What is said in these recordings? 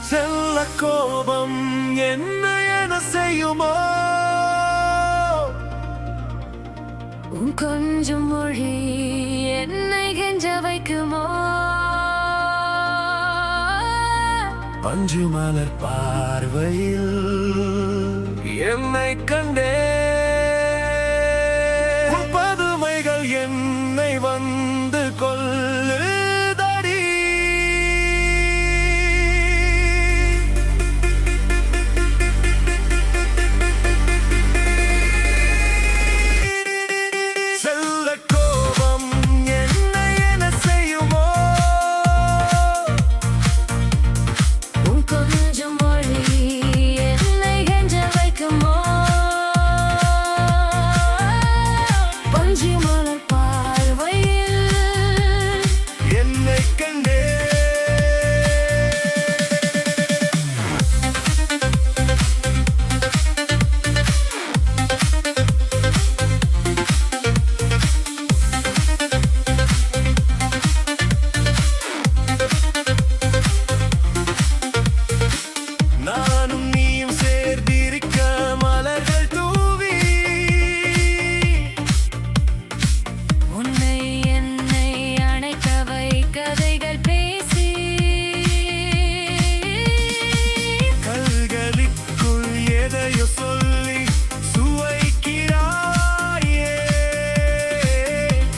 செல்ல கோபம் என்ன செய்யுமோ? உன் கொஞ்சம் மொழி என்னை கெஞ்ச வைக்குமோ? பஞ்சு மலர் பார்வையில் என்னை கண்டே பதுமைகள் என்னை வந்து கொல்லுதடி. செல்ல கோபம் என்ன செய்யுமோ? உன் கொஞ்சம் மொழி என்னை கெஞ்ச வைக்குமோ? பஞ்சு மலர் பார்வையில் என்னை கண்டே நானும் நீயும் சேர்ந்திருக்க மலர்கள் தூவி உன்னை என்னை அணைக்கவை கதைகள் பேசி கல்களுக்குள் எதையோ சொல்லி சுவைக்கிறாயே.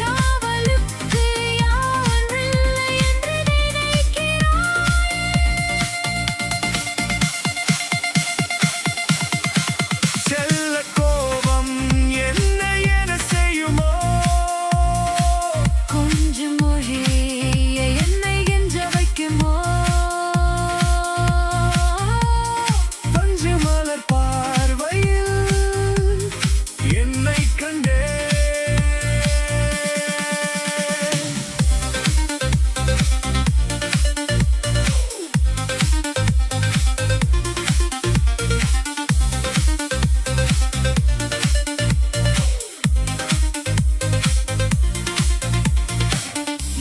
காவலுக்கு யாரில்லை என்று நினைக்கிறாய். செல்ல கோபம் என்ன செய்யுமோ? கொஞ்சம் மொழி என்னை கெஞ்ச வைக்குமோ? பஞ்சு மலர் பார்வையில் என்னை கண்டே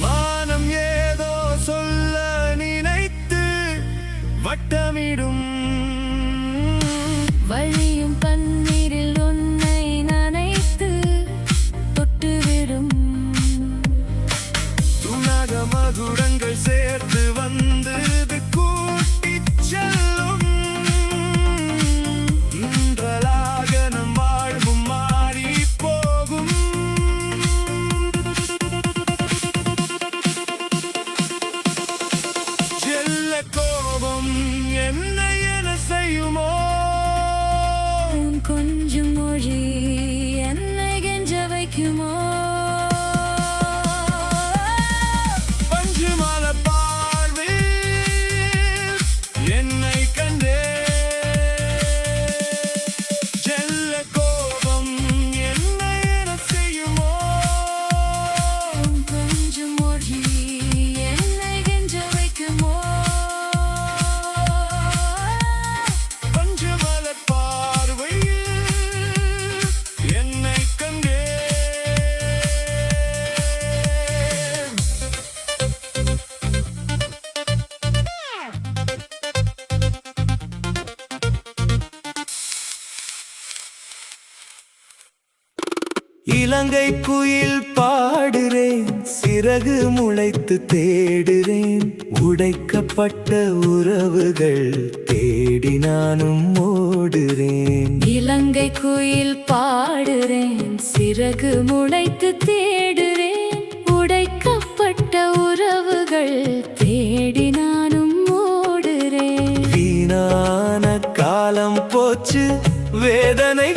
மானம் ஏதோ சொல்ல நினைத்து வட்டமிடும். வழியும் பன்னீரில் உன்னை நனைத்து தொட்டுவிடும். துணாக மகுடங்கள் சேர்த்து வந்து கூட்டிச் செல்லும். இன்றலாக நம் வாழ்வும் மாறி போகும். செல்ல கோபம் என்ன செய்யுமோ? உன் கொஞ்சம் மொழி என்னை கெஞ்ச வைக்குமோ? பஞ்சு மலர் பார்வையில் என்னை கண்டே. செல்ல கோபம் என்ன செய்யுமோ? உன் கொஞ்சம் மொழி என்னை கெஞ்ச வைக்குமோ? பஞ்சு மலர் பார்வையில் என்னை கண்டே. இலங்கை குயில் பாடுறேன், சிறகு முளைத்து தேடுறேன். உடைக்கப்பட்ட உறவுகள் தேடி நானும் ஓடுறேன். இலங்கை குயில் பாடுறேன், சிறகு முளைத்து தேடுறேன். உடைக்கப்பட்ட உறவுகள் தேடி நானும் ஓடுறேன். வீணான காலம் போச்சு, வேதனை